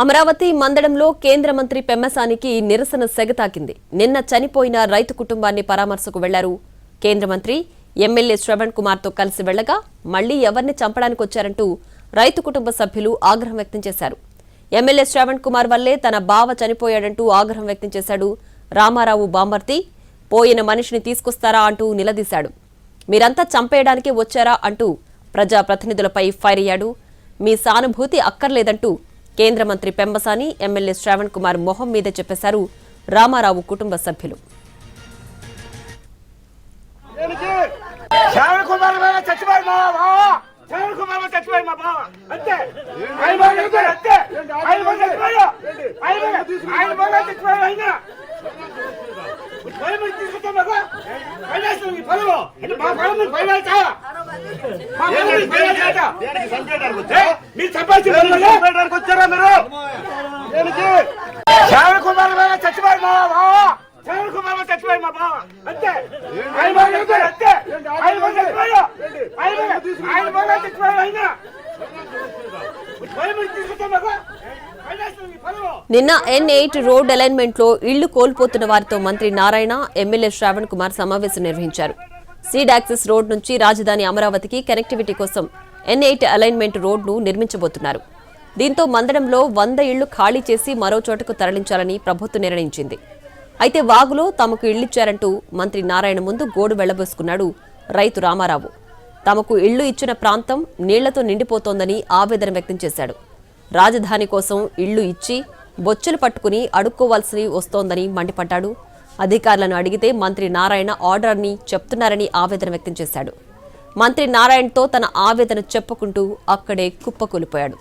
అమరావతి మందడంలో కేంద్ర మంత్రి పెమ్మసానికి నిరసన సెగతాకింది. నిన్న చనిపోయిన రైతు కుటుంబాన్ని పరామర్శకు వెళ్లారు కేంద్ర మంత్రి. ఎమ్మెల్యే శ్రవణ్ కుమార్ తో కలిసి వెళ్లగా మళ్లీ ఎవరిని చంపడానికి వచ్చారంటూ రైతు కుటుంబ సభ్యులు ఆగ్రహం వ్యక్తం చేశారు. ఎమ్మెల్యే శ్రవణ్ కుమార్ వల్లే తన బావ చనిపోయాడంటూ ఆగ్రహం వ్యక్తం చేశాడు రామారావు బామర్తి. పోయిన మనిషిని తీసుకొస్తారా అంటూ నిలదీశాడు. మీరంతా చంపేయడానికే వచ్చారా అంటూ ప్రజాప్రతినిధులపై ఫైర్ అయ్యాడు. మీ సానుభూతి అక్కర్లేదంటూ కేంద్ర మంత్రి పెమ్మసాని ఎమ్మెల్యే శ్రవణ్ కుమార్ మొహం మీద చెప్పేశారు రామారావు కుటుంబ సభ్యులు. నిన్న N8 రోడ్ అలైన్మెంట్ లో ఇళ్లు కోల్పోతున్న వారితో మంత్రి నారాయణ, ఎమ్మెల్యే శ్రవణ్ కుమార్ సమావేశం నిర్వహించారు. సీడ్ యాక్సెస్ రోడ్ నుంచి రాజధాని అమరావతికి కనెక్టివిటీ కోసం N8 అలైన్మెంట్ రోడ్ ను నిర్మించబోతున్నారు. దీంతో మందడంలో 100 ఇళ్లు ఖాళీ చేసి మరో చోటకు తరలించాలని ప్రభుత్వం నిర్ణయించింది. అయితే వాగులో తమకు ఇళ్లిచ్చారంటూ మంత్రి నారాయణ ముందు గోడు వెళ్లబోసుకున్నాడు రైతు రామారావు. తమకు ఇళ్లు ఇచ్చిన ప్రాంతం నీళ్లతో నిండిపోతోందని ఆవేదన వ్యక్తం చేశాడు. రాజధాని కోసం ఇళ్లు ఇచ్చి బొచ్చులు పట్టుకుని అడుక్కోవాల్సి వస్తోందని మండిపడ్డాడు. అధికారులను అడిగితే మంత్రి నారాయణ ఆర్డర్ని చెప్తున్నారని ఆవేదన వ్యక్తం చేశాడు. మంత్రి నారాయణతో తన ఆవేదన చెప్పుకుంటూ అక్కడే కుప్పకూలిపోయాడు.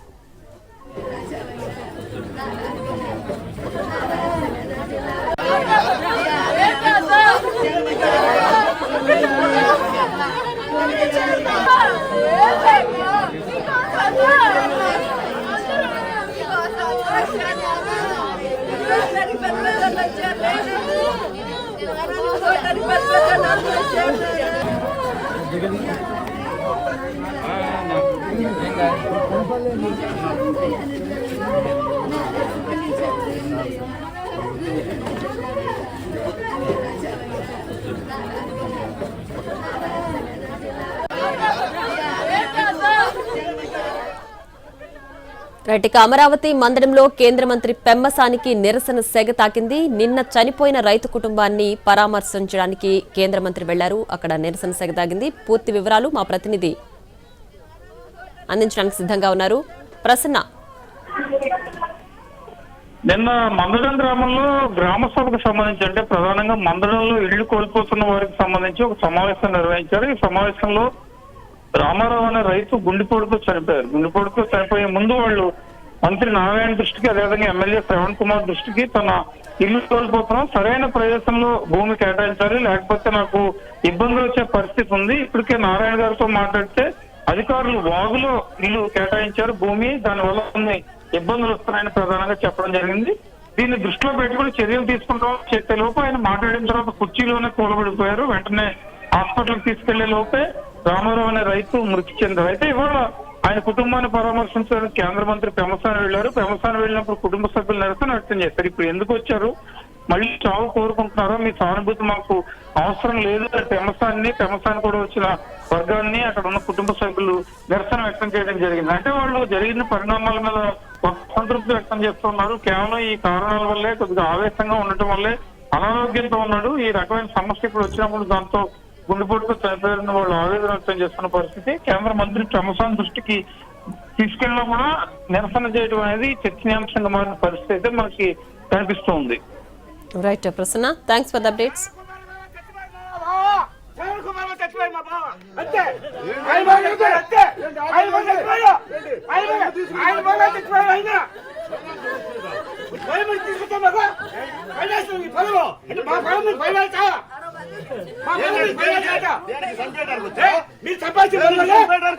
అమరావతి మందడంలో కేంద్ర మంత్రి పెమ్మసానికి నిరసన సెగ తాకింది. నిన్న చనిపోయిన రైతు కుటుంబాన్ని పరామర్శించడానికి కేంద్ర మంత్రి వెళ్లారు. అక్కడ నిరసన సెగ తాకింది. పూర్తి వివరాలు మా ప్రతినిధి అందించడానికి సిద్ధంగా ఉన్నారు. ప్రసన్న, నిన్న మందడం గ్రామంలో గ్రామ సభకు సంబంధించి, అంటే ప్రధానంగా మందడంలో ఇళ్లు కోల్పోతున్న వారికి సంబంధించి ఒక సమావేశం నిర్వహించారు. ఈ సమావేశంలో రామారావు అనే రైతు గుండెపోటుతో చనిపోయారు. గుండెపోటుతో చనిపోయే ముందు వాళ్ళు మంత్రి నారాయణ దృష్టికి, అదేవిధంగా ఎమ్మెల్యే శ్రవణ్ కుమార్ దృష్టికి తన ఇల్లు కోల్పోతున్నాం, సరైన ప్రదేశంలో భూమి కేటాయించాలి, లేకపోతే నాకు ఇబ్బందులు వచ్చే పరిస్థితి ఉంది. ఇప్పటికే నారాయణ గారితో మాట్లాడితే అధికారులు వాగులో ఇల్లు కేటాయించారు భూమి, దానివల్ల కొన్ని ఇబ్బందులు వస్తున్నాయని ప్రధానంగా చెప్పడం జరిగింది. దీన్ని దృష్టిలో పెట్టుకుని చర్యలు తీసుకుంటాం చెప్పే లోపు ఆయన మాట్లాడిన తర్వాత కుర్చీలోనే కూలబడిపోయారు. వెంటనే హాస్పిటల్కి తీసుకెళ్లే లోపే రామారావు అనే రైతు మృతి చెందారు. అయితే ఇవాళ ఆయన కుటుంబాన్ని పరామర్శించడానికి కేంద్ర మంత్రి పెమ్మసాని వెళ్లారు. పెమ్మసాని వెళ్ళినప్పుడు కుటుంబ సభ్యులు నిరసన వ్యక్తం చేశారు. ఇప్పుడు ఎందుకు వచ్చారు, మళ్ళీ చావు కోరుకుంటున్నారో, మీ సానుభూతి మాకు అవసరం లేదు. పెమ్మసాని కూడా వచ్చిన వర్గాన్ని అక్కడ ఉన్న కుటుంబ సభ్యులు నిరసన వ్యక్తం చేయడం జరిగింది. అంటే వాళ్ళు జరిగిన పరిణామాల మీద సంతృప్తి వ్యక్తం చేస్తున్నారు. కేవలం ఈ కారణాల వల్లే, కొద్దిగా ఆవేశంగా ఉండటం వల్లే అనారోగ్యంతో ఉన్నాడు. ఈ రకమైన సమస్య ఇప్పుడు వచ్చినప్పుడు దాంతో గుండెపోటుతో చనిపోయిన వాళ్ళు ఆవేదన వ్యక్తం చేస్తున్న పరిస్థితి. కేంద్ర మంత్రి పెమ్మసాని దృష్టికి తీసుకెళ్ళినా కూడా నిరసన చేయడం అనేది చర్చనీయాంశంగా మారిన పరిస్థితి అయితే మనకి కనిపిస్తూ ఉంది. Right Prasanna, thanks for the updates.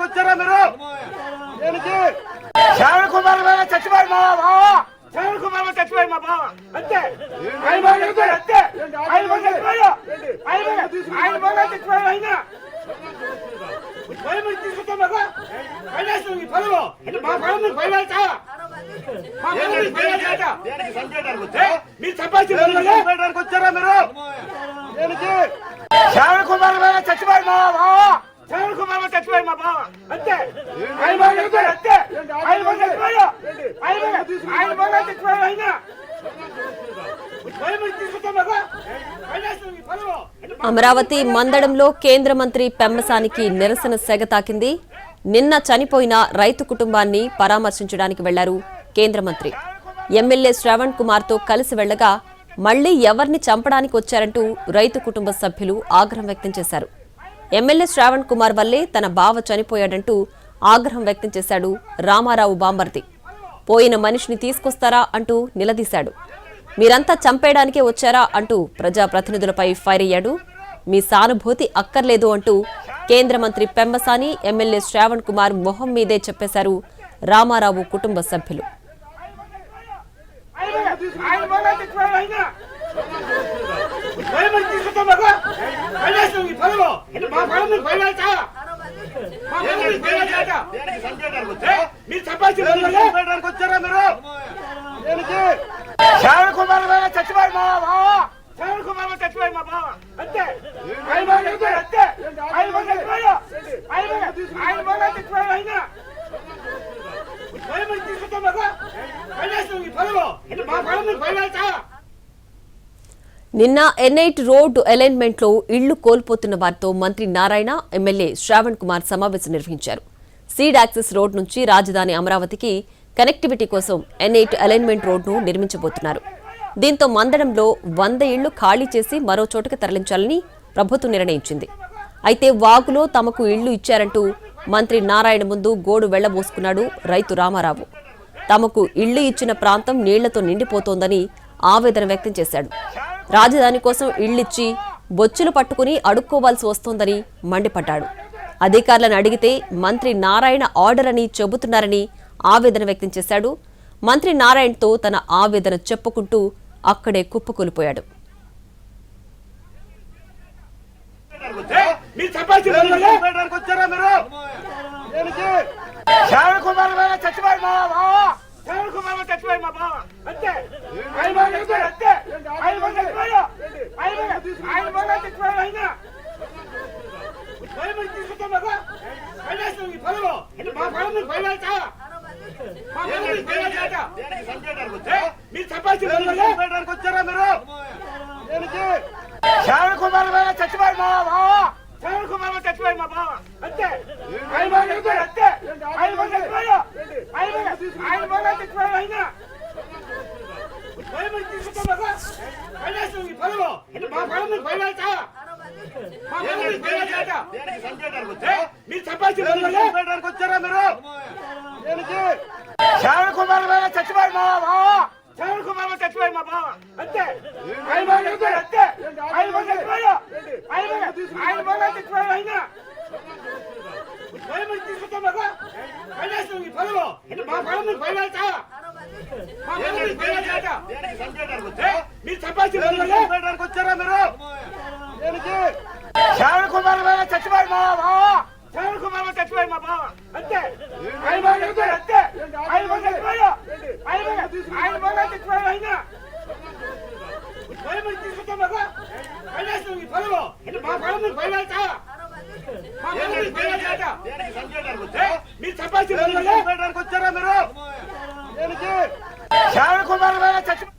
వచ్చారా మీరు? శ్రవణ్ కుమార్ చచ్చిపోయి మా బావ, శ్రవణ్ కుమార్ చచ్చిపోయి మా బావ, అంతే. చచ్చిపోయాడు ఆయన తీసుకుంటాం. మా పొలం పైన మీరు చెప్పాల్సింది వచ్చారా మీరు దేనికి? శ్రావణ్ కుమార్ మీద చచ్చిపోయి మా బావ, శ్రావణ్ కుమార్ మీద చచ్చిపోయి మా బావ అంతే. ఆయన అంతే ఆయన చచ్చిపోయా, ఆయన బాగా చచ్చిపోయాడు. ఆయన అమరావతి మందడంలో కేంద్ర మంత్రి పెమ్మసానికి నిరసన సెగ తాకింది. నిన్న చనిపోయిన రైతు కుటుంబాన్ని పరామర్శించడానికి వెళ్లారు కేంద్ర మంత్రి. ఎమ్మెల్యే శ్రవణ్ కుమార్ తో కలిసి వెళ్లగా మళ్లీ ఎవరిని చంపడానికి వచ్చారంటూ రైతు కుటుంబ సభ్యులు ఆగ్రహం వ్యక్తం చేశారు. ఎమ్మెల్యే శ్రవణ్ కుమార్ వల్లే తన బావ చనిపోయాడంటూ ఆగ్రహం వ్యక్తం చేశాడు రామారావు బాంబర్ది. పోయిన మనిషిని తీసుకొస్తారా అంటూ నిలదీశాడు. మీరంతా చంపేయడానికే వచ్చారా అంటూ ప్రజాప్రతినిధులపై ఫైర్ అయ్యాడు. మీ సానుభూతి అక్కర్లేదు అంటూ కేంద్ర మంత్రి పెమ్మసాని, ఎమ్మెల్యే శ్రావణ్ కుమార్ మొహం మీదే చెప్పేశారు రామారావు కుటుంబ సభ్యులు. మీరు చెప్పాల్సింది వచ్చారా మీరు దేనికి? శ్రావణ్ కుమార్ మీద చచ్చిపోయి మా బావ, శ్రావణ్ కుమార్ మీద చచ్చిపోయి మా బావ అంతే. ఆయన అంతే ఆయన చచ్చిపోయా, ఆయన బాగా చచ్చిపోయాడు. ఆయన నిన్న N8 రోడ్డు అలైన్మెంట్ లో ఇళ్లు కోల్పోతున్న వారితో మంత్రి నారాయణ, ఎమ్మెల్యే శ్రావణ్ కుమార్ సమావేశం నిర్వహించారు. సీడ్ యాక్సెస్ రోడ్ నుంచి రాజధాని అమరావతికి కనెక్టివిటీ కోసం N8 అలైన్మెంట్ రోడ్ను నిర్మించబోతున్నారు. దీంతో మందడంలో 100 ఇళ్లు ఖాళీ చేసి మరో చోటుకు తరలించాలని ప్రభుత్వం నిర్ణయించింది. అయితే వాగులో తమకు ఇళ్లు ఇచ్చారంటూ మంత్రి నారాయణ ముందు గోడు వెళ్లబోసుకున్నాడు రైతు రామారావు. తమకు ఇళ్లు ఇచ్చిన ప్రాంతం నీళ్లతో నిండిపోతోందని ఆవేదన వ్యక్తం చేశాడు. రాజధాని కోసం ఇళ్లిచ్చి బొచ్చులు పట్టుకుని అడుక్కోవాల్సి వస్తోందని మండిపడ్డాడు. అధికారులను అడిగితే మంత్రి నారాయణ ఆర్డర్ అని చెబుతున్నారని ఆవేదన వ్యక్తం చేశాడు. మంత్రి నారాయణతో తన ఆవేదన చెప్పుకుంటూ అక్కడే కుప్పకూలిపోయాడు. శ్రావణ్ కుమార్ మీద చచ్చిపోయి మా బావ, శ్రావణ్ కుమార్ మీద చచ్చిపోయి మా బావ అంతే. ఆయన అంతే ఆయన చచ్చిపోయా, ఆయన బాగా చచ్చిపోయాడు. మీరు చెప్పాల్సింది వచ్చారా మీరు దేనికి? శ్రావణ్ కుమార్ మీద చచ్చిపోయి మా బావ, శ్రావణ్ కుమార్ మీద చచ్చిపోయి మా బావ అంతే. ఆయన అంతే ఆయన చచ్చిపోయా, ఆయన బాగా చచ్చిపోయాడు. మీరు చెప్పాల్సింది వచ్చారా మీరు దేనికి? శ్రావణ్ కుమార్ మీద చచ్చిపోయి మా బావ, శ్రావణ్ కుమార్ మీద చచ్చిపోయి మా బావ అంతే. ఆయన అంతే ఆయన చచ్చిపోయా, ఆయన బాగా చచ్చిపోయాడు. మీరు చెప్పాల్సింది వచ్చారా మీరు దేనికి? శ్రావణ్ కుమార్ మీద చచ్చిపోయి మా బావ, శ్రావణ్ కుమార్ మీద చచ్చిపోయి మా బావ అంతే. ఆయన అంతే ఆయన చచ్చిపోయా, ఆయన బాగా చచ్చిపోయాడు. మీరు చెప్పాల్సింది వచ్చారా మీరు దేనికి? శ్రావణ్ కుమార్ మీద చచ్చిపోయి